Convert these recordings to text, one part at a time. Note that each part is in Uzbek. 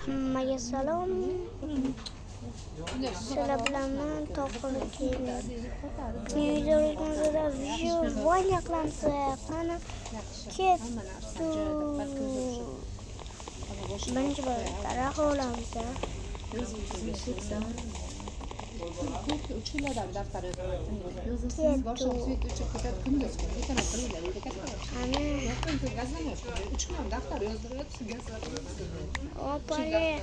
Hammaga salom. Sizlar bilan men Tohir keldim. Videomizda visual qilamiz. Qani ketdi. Birinchi bor daraxt olamiz. Uçuyla daftar yazıyorsunuz. Boşa sürekli uçup gider gündüz. Bir tane kırıyla bir de Hani yapınca gazlamıyor. Uçulan daftar yazıyorsunuz. o böyle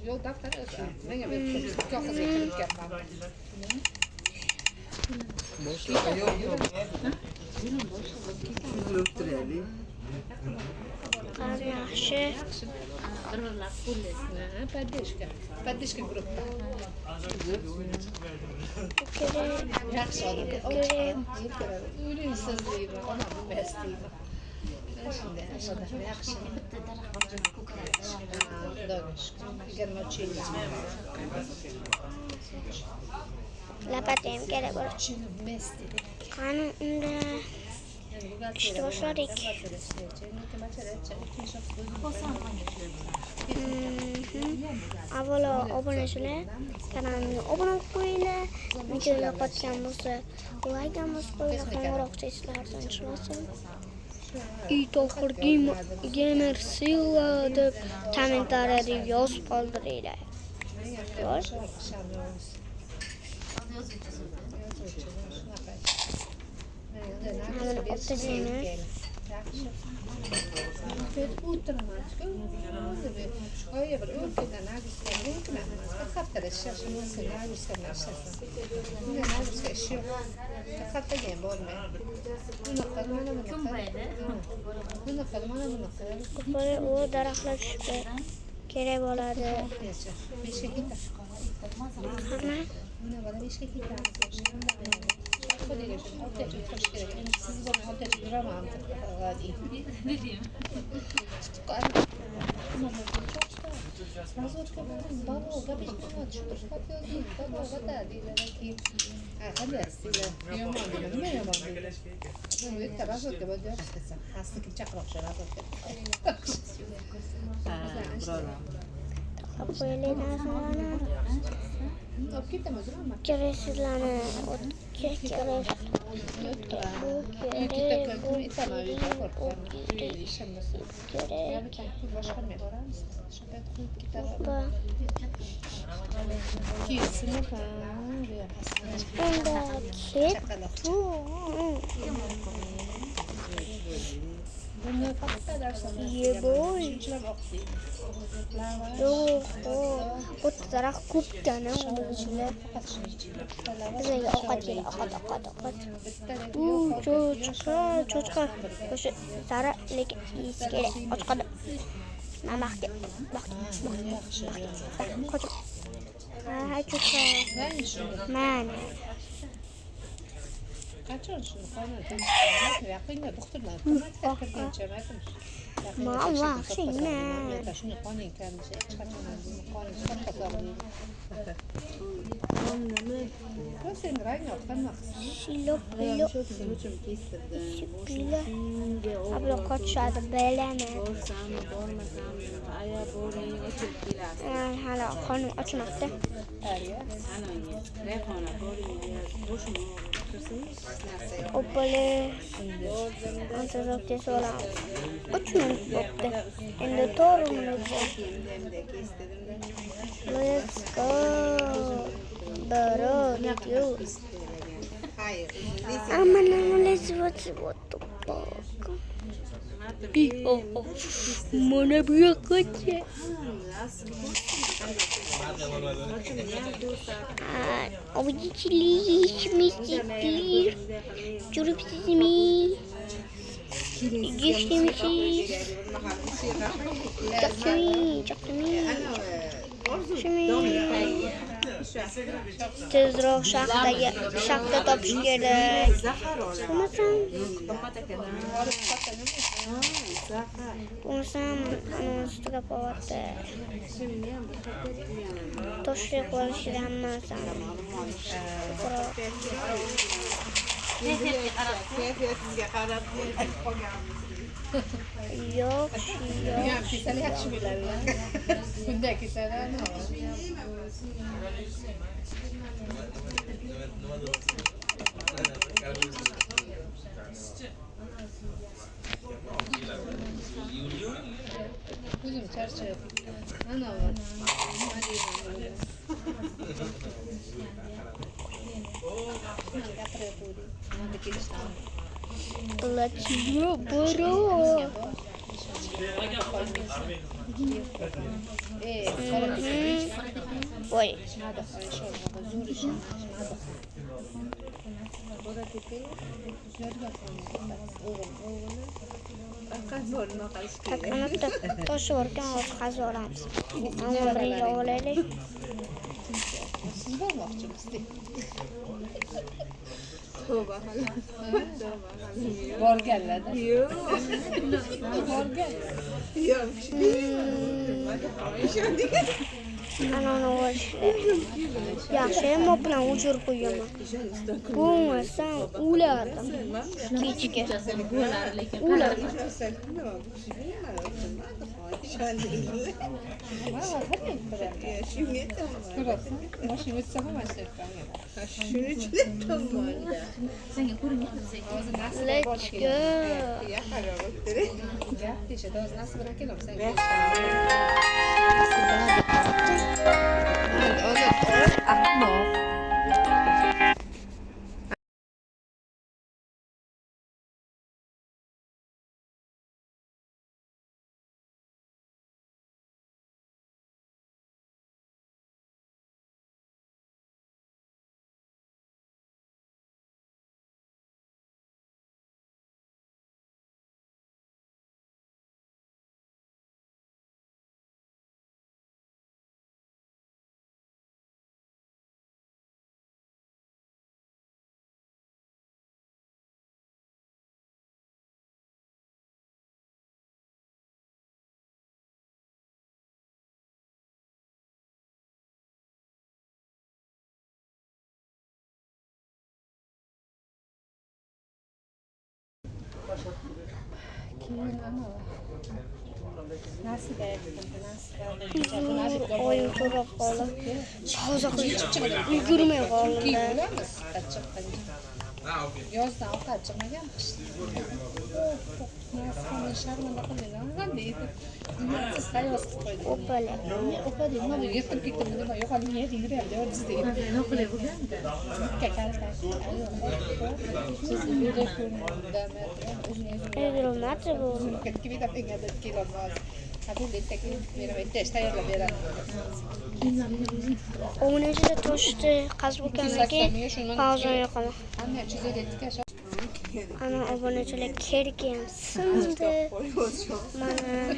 Yok daftar neye böyle çok hazırlık yapmam. Boşluk yok. yaxshi. Поддержка группы. Yaxshi odam. O'ylaysiz deyman, onam emas deyman. Shunday odam yaxshi. Xudoga shukr. 23 yil. Lapatim kerak bo'ladi. Emas dedi. Qani unda ishni boshladik. Avvalo obunachilar kanalimga obuna bo'lib qo'yinglar. Video yoqayotgan bo'lsa like bosib qo'ng'iroqcha eslardan chiqmasin. Tohir gamer silla deb kommentariyada yozib qoldiringlar. Mana o'tdaymiz. Böyle o daraxtlar tushibdi. Kerak bo'ladi. Siz bana ortaya duramam gadi. Ne diyeyim? Разочка баба габишка чупр хотел баба вода дилаки هذا سيلا يوم ما يوم ну это разочка баба сказать хастик чакрок разочка Qo'yiladigan savollar. Okeyda muzrama Keresizlarni kerak. Bu taraf kuptana o'zingizlar. Bizga ovqat. Cho'chqa. O'sha sara lekin kerak. Ochqadi. Mamaqga. Qochib. Ha, cho'chqa. Mana. Qachon shu qonun yaqinda doktorlar ko'mak qilgancha aytamiz. Mama, shina. Shuni qonun kamchi qonun qonun sen rang yoqdan Shilo. Abla qochadi bilami. Hala qonun ochmoqda. Opale. Antazokte so'lam. 3 minut bo'ldi. Endi 4 minut bo'ldi. Let's go. Baro, video. Let's watch what the fuck. Mana bir kaçı. Obicili, şmistiklir. Çurupsizmi. Geçtiğimiz. Çaktimi. Tezroq shaxta topish kerak. Bo'lmasam ustiga qo'yapti. Toshga qo'yishga hammasini. Keyfiyatga qarab. Keyfiyatimga qarab Yaxshi, Men ham kesal yaxshi biladilar. Bunday kesalarni. O'zim charchab. Ana va. let's go, bro. Voy. Takanapda toshi bor ekan, hozir qazib olamiz. Ammo birinchi olaylik. Siz bormoqchimisiz? Tövbe Borganlarda. Yo'q. Borgan. Yo'q. Anani yaxshi ham bilan o'chirib qo'yaman. Bo'lmasam o'lardim. Kechga. O'lardim. Mashina o'tsa ham mashina Let's go. Oyun so'rab qoldim. Yugurmay qoldim. Yozdan ovqat chiqmagan Opala. Hidromatri bu. Onun içinde toştu kazıp kendiki pauzan yok ama. Ana aboneçilik kerken sındı. Bana.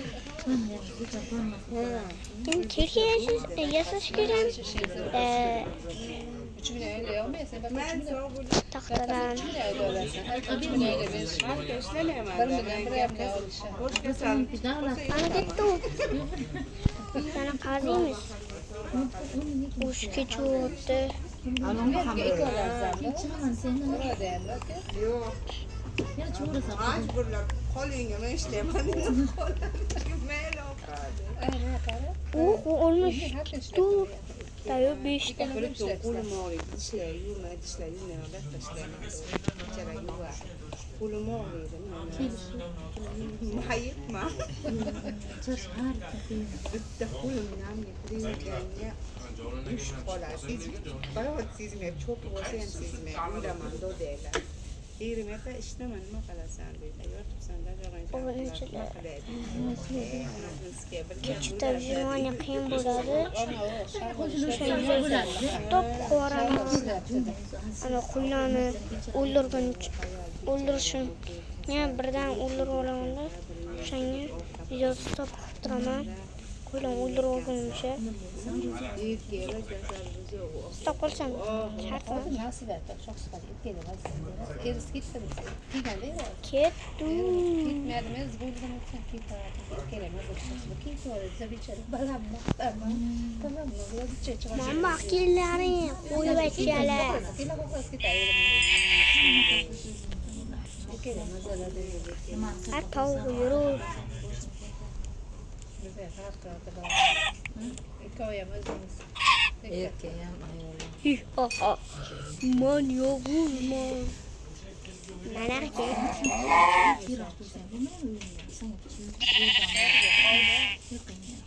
Ben kerken yasaş kerem. Tahtadan. Bana gitti o. Sana kazıymış. Uş geçiyordu. O olmuş. Dur. Tayo 5'te. Keçi tercüman yapayım burada. Top kovaranı. Ana kullanı öldürüşün. Ne birden öldür olanı. Şenge videosu top tutturamam. Kullan öldür olgunmuş. Stop olsam. Şartma. Kettu. Mama kirleri koyup açıyorlar. Her tavuk yürü. Güzel, harika. Hikayem özümüz. Erkeğim ayol. Hi ha ha. Man yokuz man. Neler ki?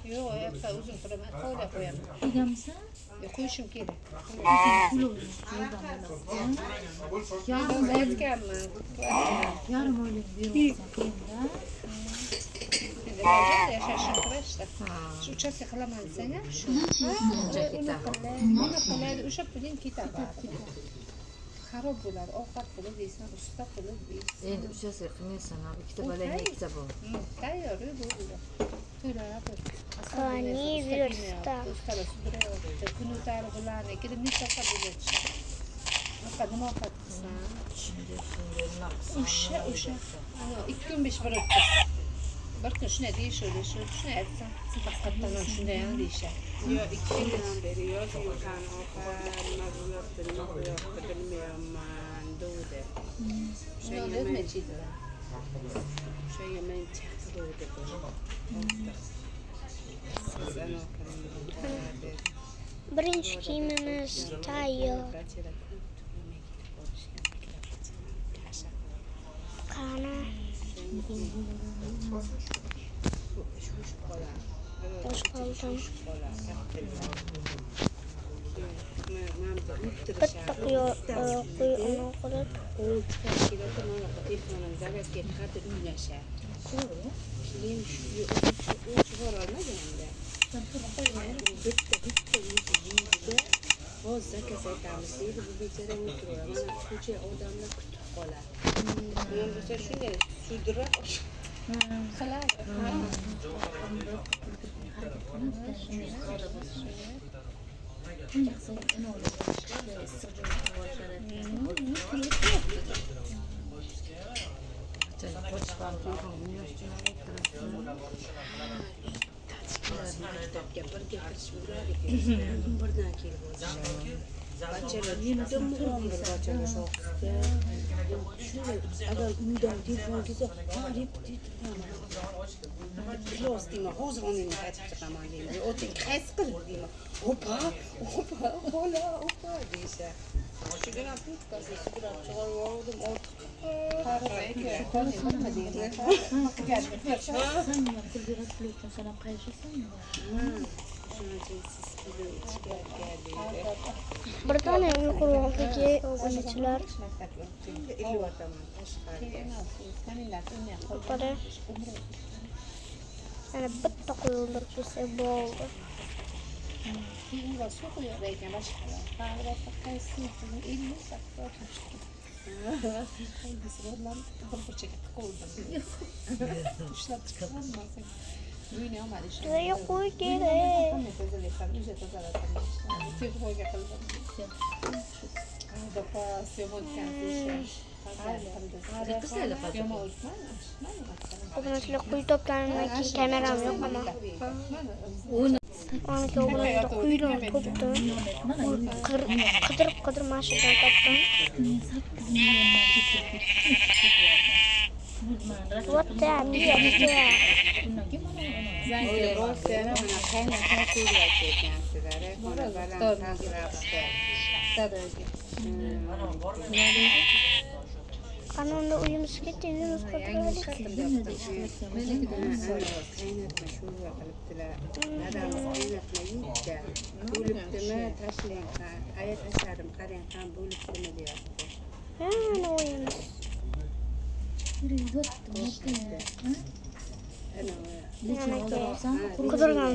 Yok, ayakta uzun süre ben koyla koyamam. Egamsa? Koyuşum gerek. Yarım Etken mi? yarım öyle bir olsa Şimdi bazen de şaşırtıra işte. Şu uçak yakalamayın sana. Şu. Ona kadar uçak bilin kitap var. Harap bular, ovqat puli deysan, usta puli deysan. Endi uchasi qilmaysan, ikkita bolang ikkita bor. Tayyor, bo'ldi. To'lab. Kani bir usta. Ustalar sudrayapti. Kun o'tar bularni kirib necha bo'ladi. Nima ovqat qilsan? O'sha. Ana 2 kun 5 bir o'tdi. Bir kun shunday deyishadi, shunday aytsam, siz haqiqatdan ham shunday ham deyishadi. Yo, 2 yildan beri yozuv qanaqa mag'lubiyatni bilmayapman degdi. Shunday o'tmaychidilar. O'sha yomon chaqiruvdi. Siz anaqa Birinchi kiyimimiz tayyor. Qani? Osh qoldim. Bitta quyoq uni qilib. shunday sudrab birdan kelib bachalar juda muhim bachalar shoxda agar uydan telefon kelsa klos deyman hozir onangni aytib chiqaman deyman o'ting qaysi qil deyman opa xola opa deyishadi shundan ham putkasi sudrab chiqarib yubordim ortiq Bir tane uyquroqdagi obunachilar. Yuqori. Yana bitta qo'yildirib qo'ysa bo'ldi. Buraya qo'y kerak. Obunachilar qo'y topganimdan keyin kameram yo'q ama. Onki obunachilar qo'ylarni topdim. Qidirib mashinadan topdim. Вот так, Qanunda uyimiz ketdi, uyimiz qurdirdik. Yana uyimiz. Qidirgan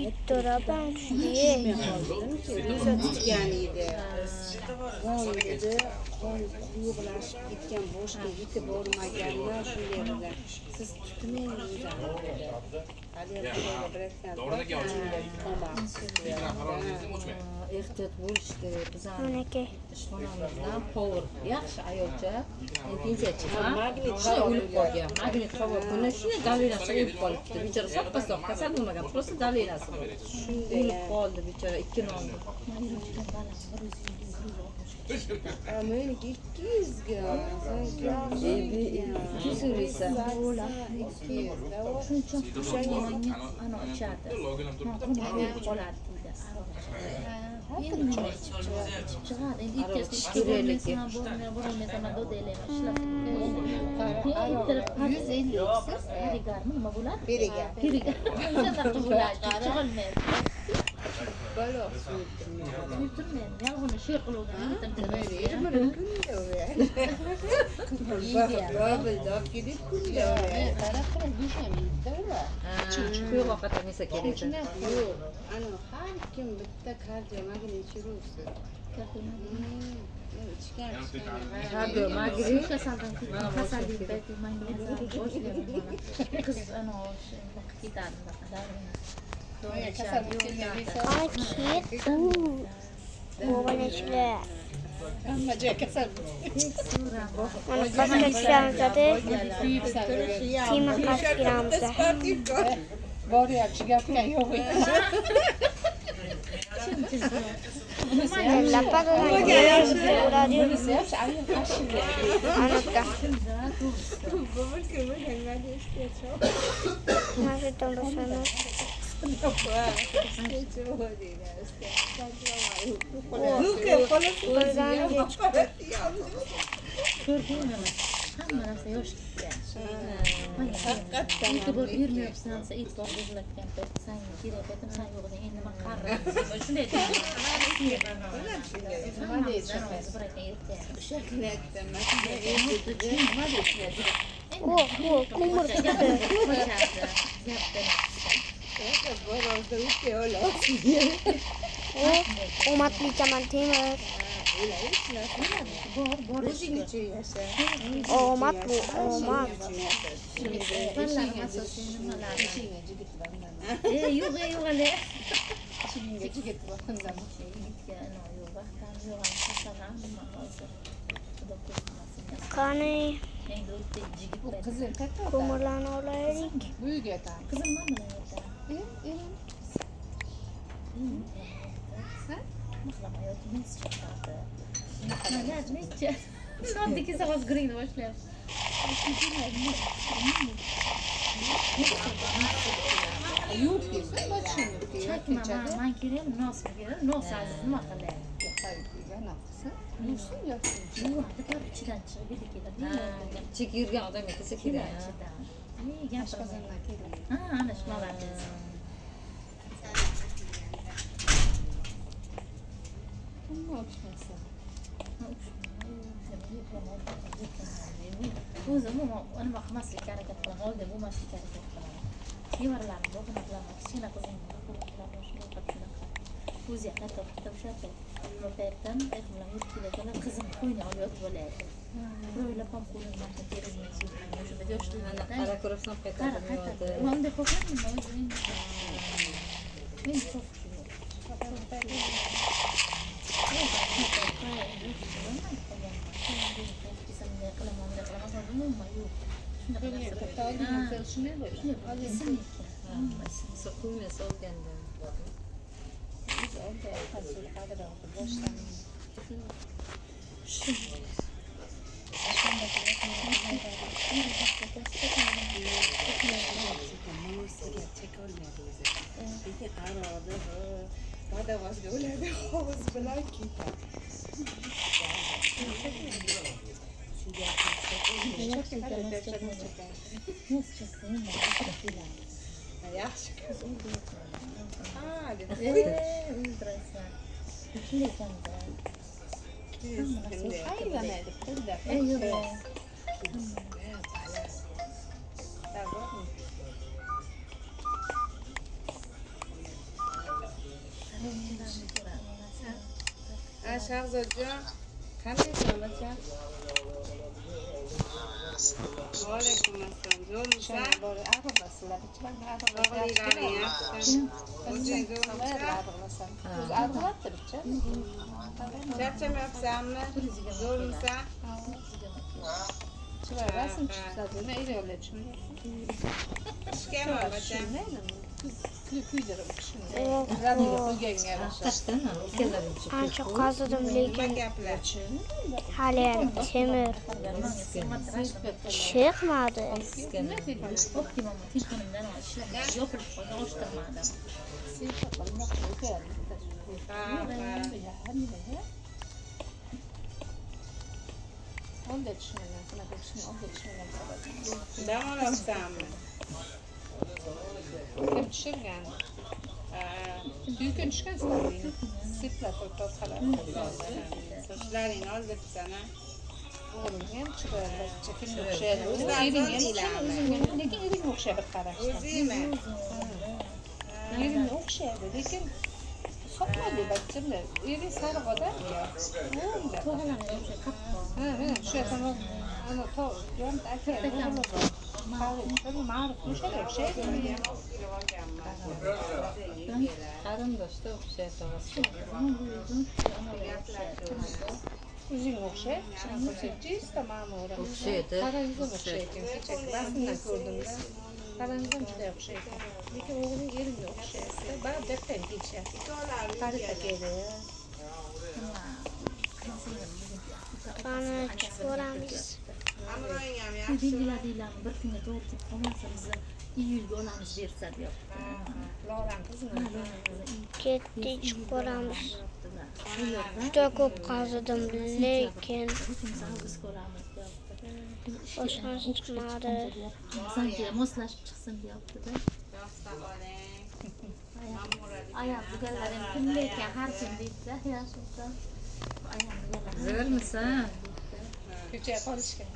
ittiraban tushdi. Ro'za tutgan edi. Voy dedi, quyuqlashib ketgan boshqa yetib bormaganlar shunday dedi. Siz tutmang ro'zani dedi. Ehtiyot bo'lish kerak. Bizani Manaki. ishxonamizdan power yaxshi ayolcha, pensiyachi. Shunday o'lib qolgan. Magnit power buni shunday dalinasi o'lib qolibdi. Bechora soppa-sop kasal bo'lmagan, просто dalinasi o'lib qoldi bechora 2 non. Men 200 gram. Kim so'raysan? 200 da o. Shuncha pushaymonga ana ichadi. Qoladi deydi. Endi nima ichib chiqadi? Endi ikkitasi ishga bormaysan, bormaysan, dodaylayman, ishlab. 150 Birigarmi nima bo'ladi? Birigar. Birigar. Shunday bo'ladi. Chiqolmaydi. Baloq suyutim. Turmaydi. Yolg'onni sher qiluvdan Ko'p ovqat yemasa kerak. Har kim bitta kardiomagin ichiruvsi. Kardio magri kasallik payti menga qiz ana ketadi Paket. Mo'minlar. Hamma joy kasal. Mana pasta ishlamizadi. Temir qasiramiz. Boryapti gapgan yo'q. Lapadan bo'ladi. Anakka. Mana to'lashamiz. hamma narsa yosh ketgan. Haqiqatdan e'tibor bermayapsan, sen e'tibor beriladigan payt sen kerak paytim sen yo'qda endi nima qarayapsan. Shunday nima deysan? O'sha kunlarda nima deysan? Ko'mir chiqdi. Omadlichaman temir. Omad bu omad. Yo'q hali. Qani Qizim katta. ko'mirlarni olaylik. Uyga tan. Qizim nima bilan chekirgan odam ketsa kerak. Ana shuna barcha. O'zim nima qilmaslikka harakat qilaman, oldin bo'lmaslikka harakat qilaman. Nevaralarim bor, nima qilaman? Kichkina qizim o'zi hatto o'sha paytdan bilan yurtga qizim qo'yni olib yotib bo'laydi. Birovlar ham qo'limdan terizini suygan. Shunda yoshligimda qara ko'ribsan qaytarib. Menga qo'yganman o'zim. Men çok Hada was öyle bir havuz bilan kita. Yaxshi kuzim. Shahzodjon, qandaysan bacham? Va alaykum assalom. Zo'rmisan? Bor, ag'ribasizlar. Bog'lilaring yaxshi. O'zingiz zo'rmisan? O'zi ag'ribattiribcha. Charchamayapsanmi? Zo'rmisan? Çıvar rasm çıksadı. Ne öyle öyle çıkmıyor. Ishga bacham. Kuydirib kishini. Yo'q, Radioga qo'yganga yarasha. Qashdan ikkalari ancha qazidim, lekin Nima gaplar? haliyam temir chiqmadi. optimum telefonimdan ishlab yopilib qolgan o'chtirmadim. Onda tushmagan, shunaqa tushmagan, onda tushmagan sababini. Dam olyapsanmi? Kim tushirgan? Tuyqun tushgan sizlarga. Seplar to'xtatsalar. Sochlaringni oldiribsan-a? O'g'lim ham chiqadi, kimga o'xshaydi. Lekin eringga o'xshaydi bir qarashda. O'zingmi? Eringga o'xshaydi, lekin sopmadi bachimda. Ering sariq odam-ku. O'g'limda. To'g'rilarni o'sha qattiq. Ha, mana shu tamam. Ana to, jonta aka. Ma'ruf o'shada o'xshaydi. Qarindoshda o'xshaydi. O'zingga o'xshaydi. Chista ma'mura. O'xshaydi. Qarangizga o'xshaydi. Kecha rasmdan ko'rdimda. Qarangizga juda o'xshaydi. Lekin o'g'ling eringga o'xshaydi. Baribir daftar kechadi. Qarita keldi. Qani chiqib boramiz. Amroying ham yaxshi. Belgiladinglarmi bir kunga to'g'ri kelib qolmasa bizni iyulga olamiz bersa deyapti. Loran qizmi? Ketdik, chiqib boramiz. Juda ko'p qazidim, lekin Avgustga olamiz deyapti. boshqasi chiqmadi. Sanki moslashib chiqsin deyapti-da. Yostiq oling. Ayam buganlarim pulli ekan har kim deydi-da, yaxshisi. Ayam buganlar. Zo'rmisan? Ko'chaga qolishgan.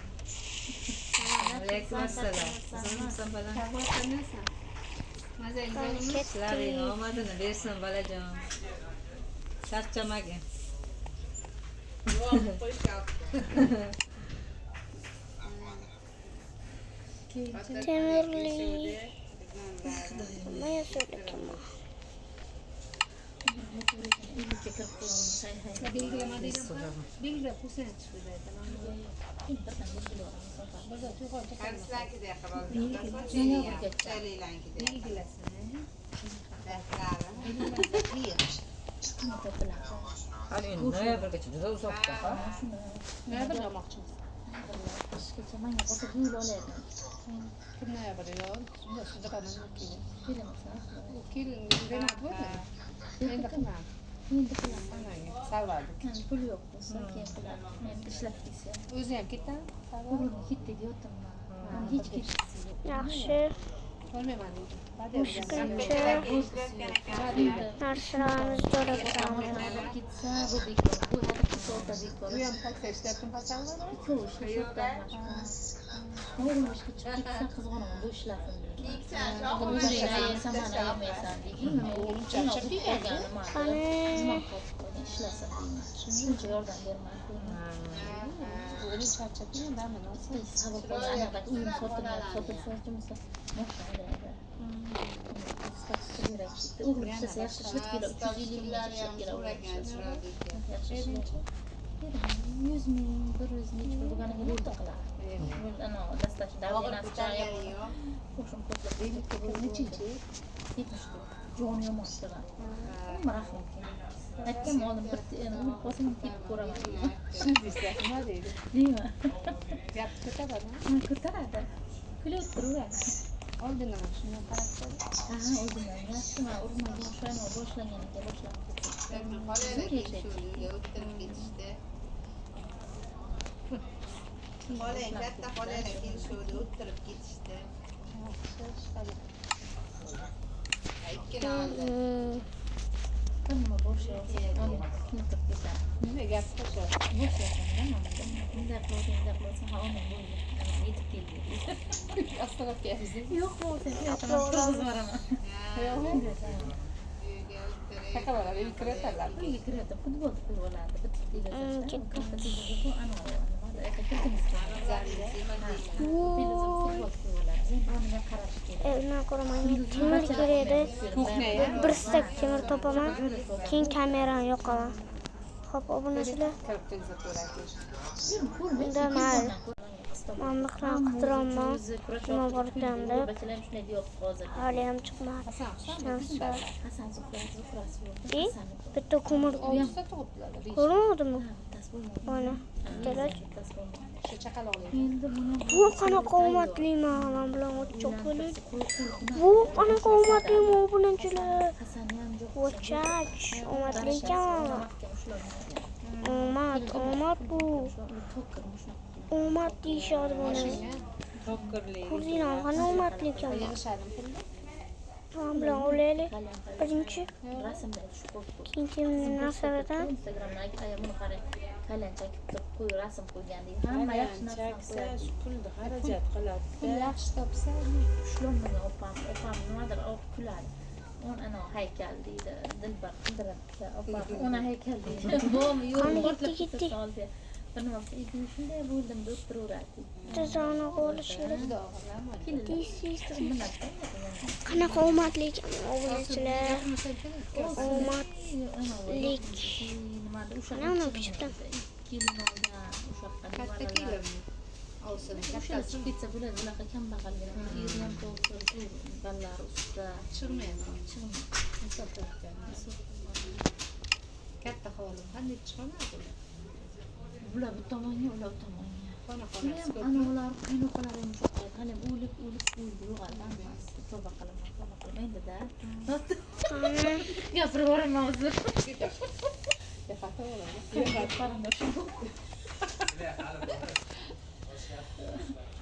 Alaykum assalom. Zo'rmisan bolam? Ishlaring omadini bersin bolajon. Charchamagin. Duo qo'yishyapti. Temirli. Nima so'radim? Belgilab qo'ysang chiqadi. Qarshilaringizga qilib chalinglarga. Hali endi noyabrgacha juda uzoqda. Nima qilmoqchimiz? Qishgacha menga bo'lsa yo'l oladi. Kim noyabrda yo'q? Shunda sudraman keyin. Kelamisan? Keyin Renat bo'ldi. Endi qilmam. Endi qilaman. Ananga salvardik. Pul yo'q bo'lsa keyin qilaman. Men ishlab kelsa. O'zi ham ketadi. O'g'lim ketdi deyapman. Hech ketishsi yo'q. Yaxshi. Bo'lmayman deydi. Narsalarimiz jo'ra boramiz. Ketsa bu bekor. Bu hadeb so'ta bekor. Bu ham taksi ishlayaptimi pasallar? Ko'sh, o'g'lim ishga chiqib ketsa qizg'onaman, bu ishlasin deydi. Samana yemaysan deydi. O'g'lim charchab qolganim Qani ishlasin deyman. Shuncha yordam bermaydi. O'g'lim charchab damini olsa. Sabab anaqa uyim sotilsa jumsa moshada. O'g'lim ishlasa yaxshi ishlab keladi. 350 ming ishlab keladi. Yaxshi ishlaydi. 100 ming, 100 ming bo'lganiga bo'ldi qiladi. Ana dastlab davlat qo'shim ko'plab nechinchi? 74. Jon yomon qiladi. Rahim. Aytdim oldin bir urib qolsam ketib ko'raman. Shuni desa, nima deydi? Deymi? Gap ko'taradi. Ko'taradi. Kulib turaveradi. Oldindan shuni qarab qo'y. Ha, oldindan yaxshi, men urmagan o'shani boshlagan ekan, boshlab ketdi. Xolang katta xolang kelishuvdi, o'ttirib ketishdi. Ikkina oldi. Nima boshlayapti? Oling, keltirib ketadi. Nima gap qo'shadi? Boshlayapman, bunday qilsa, ha, oling bo'ldi. Yetib keldi. Astroga keldi. Yo'q, bo'ldi. Turg'izib boraman. Qanaqa bo'ladi? Kiritadilar. Uyga kiradi, futbolni qo'yib oladi. Bitta televizor. ketdim. Katta televizor, ana Evden ko'raman. Temir kerak edi. Bir stak temir topaman. Keyin kamerani yo'qaman. Xo'p, obunachilar. Unda mayli. Mamlıklar kıdıranma. Şuna borganda. Bachalar shunday deyapti hozir. Haliyam chiqmadi. Ishdan so'ng. Hasan Zuhrasi bo'ldi. И bitta ko'mir Oltita tug'ibdilar. ko'rmadimi? Bittasi bo'lmadi. Mana. Bittalar. Bittasi bo'lmadi. O'sha chaqaloqlar. Endi buni Bu qanaqa omadli man bilan o'tchoq bo'lib. Bu qanaqa omadli men bilanchilar. Hasanni ham yo'q. O'chach. Omadli ekan. Omad bu. Omad deyishadi buni. Ko'rdinglar qanaqa omadli ekan. Yig'ishadim pulni. Men bilan o'laylik. Birinchi, Rasmda tushib qolibdi. ikkinchi narsalardan Instagramdagi ayamni qarang. Kalanchak qo'yib rasm qo'ygan deydi. Hamma yaxshi narsa qo'yadi. pulni xarajat qiladi. Pul yaxshi topsa, Shlommaga opam nimadir olib kuladi. Ana haykal deydi. Dilbar qidiradi. Opam ona haykal deydi. Bo'lmi yo'q. Qani ketdi. Bir nima shunday bo'ldim deb turaveradi. tizoni bo'lishi kerak. juda og'irlama. Deysiz, qanaqa omadli ekan o'g'ilchilar. Omadlik. Nimada o'sha Mana pichibdan. kelin olgan o'sha Katta kelinmi? Olsin, O'sha kattasi chiqib ketsa bo'ladi, bunaqa kambag'allar. Uni eri ham to'g'ri, ballar ustida. chiqmaydi. Chiqmaydi. Hisob topgan. Katta hovli qanday chiqadi? Bular bu tomonga, ular bu tomonga. Xona-xonasi ko'p. Ana ular qiynoqlar ham shunaqa. Qani o'lib o'ldi yo'qolgan. Tavba qilmaydi-da. Qani Gapirib yuboraman hozir. Xato bo'ladi. Qarindosh.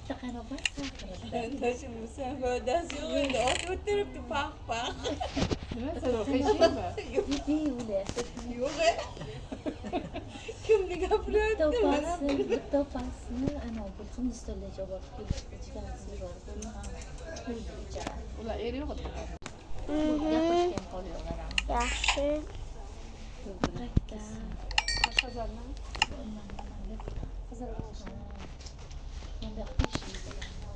Taqanoq Qarindoshim sen foydasi yo'q endi otib o'tiribdi pax. Nima zarur qilishingmi? Yo'q. Kimni gapiryapti? Bitta opasini ana bu Hindistonga olib kelishdi. Jigarasi bor. Ular eri yo'q edi. Gapirishgan qolıyorlar. yaxshi. Qazarma.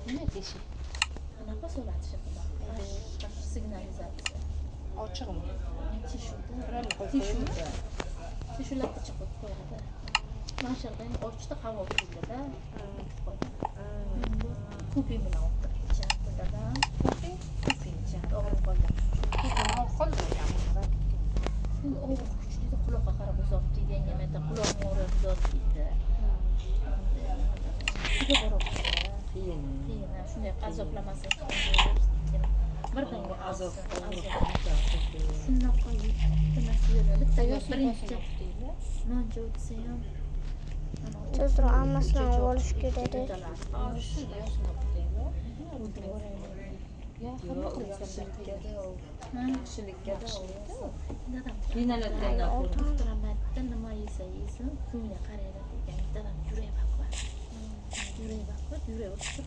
Nima deyish? Qanaqa so'ratish signalizatsiya. Ochiqmi? Tishularni chiqib qo'yadi. Mana shu yerdan ochdi, havo keldi-da. Kupi bilan o'qib ketishadi-da. Kupi og'rib qolgan. Og'riq kuchli quloqqa qarab uzoq deydi. Yanga menda quloqni o'rib uzoq deydi. Juda borib qiyin. Shunday azoblamasa birdan azob. Shunaqa yutmasi yo'q. Bitta birinchi noncha o'tsa ham Tezroq hammasidan olish kerak. Avtomatda nima yesa yesin, ko'ngli qaraydi degan. Dadam yurak baqiradi. Yurak o'tib.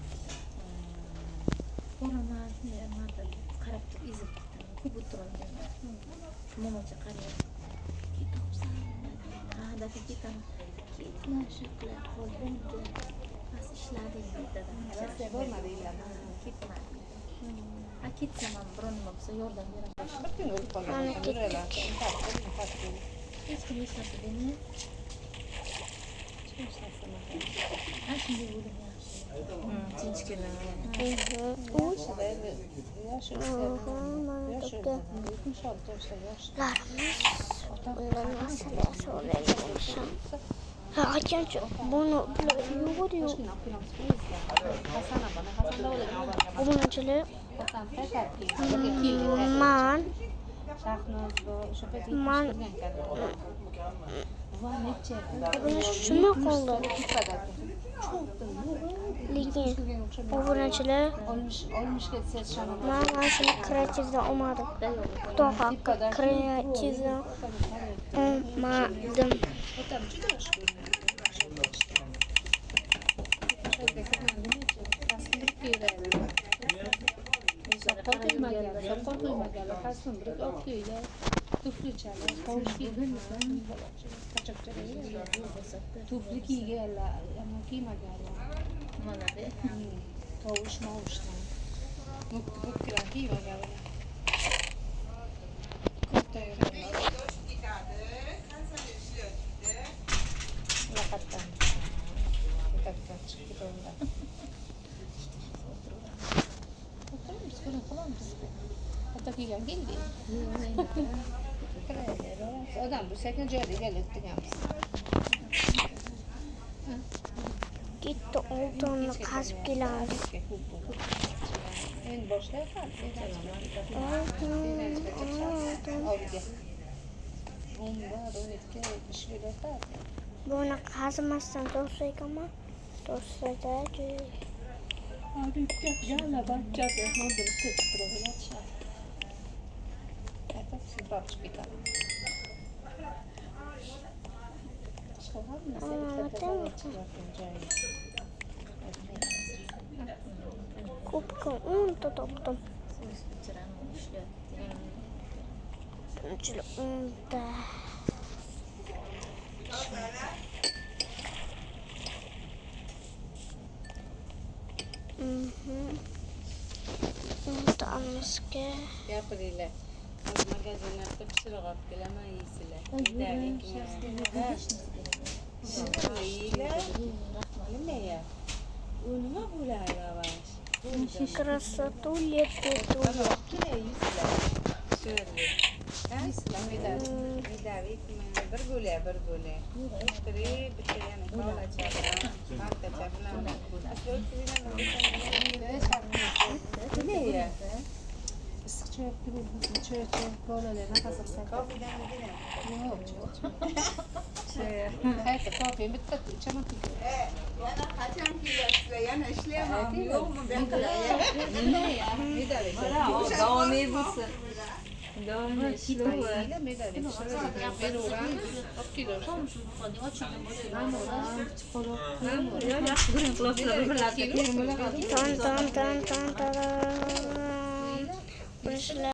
Ko'raman, nima qarab turib ezib ketdim. Ko'p o'tirolgan. Momocha qaraydi. Ketobsan. Dadam ketaman. Ketma shaqlar qoldim. Bas ishladim dadam. Rossiya bo'lmadi ilama. Ketmadi. Ketsam ham biron nima bo'lsa yordam beraman. Bir kun o'lib qolgan. Hech kim hech narsa demaydi. Shunday o'lim yaxshi. Tinchgina. Qachonchi buni yo'q. O'g'linchilar man buni shunday qoldi. Lekin o'g'linchilar olmishga ses shama. man mana shuni kreativdan olmadim. Xudo haqqi kreativdan olmadim. Soqol qo'ymaganlar, kasbim bir o'qiylar, tufli chala, tovush kiyganlar, tufli kiyganlar, ama kiymaganlar. Nimalarda? Tovush movushdan. Mukkilar kiymaganlar. Katta yurganlar. Laqatdan. maktabdan chiqib ketadilar. Oturamiz, ko'rib qolamiz. Ota kelgan keldi. Odam bu sekin joyda egalib turganmiz. Gitti oltonni qazib kelamiz. Endi boshlayapti. Oltin. Oldiga. 11-12 ish kelyapti. Buni qazimasdan to'g'ri ekanmi? To'g'risida Yana bachchasi madrasa chiqiraveradi. Aytib siltab chiqib ketadi. ko'pga 10 ta topdim. Shunchalar 10 ta. O'nta olmashga gapiringlar. Hozir magazinlarda pishiriq olib kelaman, yeysizlar. Nima ya? U nima bo'ladi, avash? krasotу лепету. Bir bo'la. Bitta yana qolacha bilan, markacha bilan. Nima ya? Issiq choy choy bolalar nafas olsa. Kofidan nima? Hayır, kofi bitta ichaman. Yana qachon kelasizlar? Yana ishlayapman. Yo'qmi ben qilaman? Nima ya? Medal. Davomiy bo'lsin. Davomiy Mayda medal. Ben uğran. Okuylar. Ton. Burası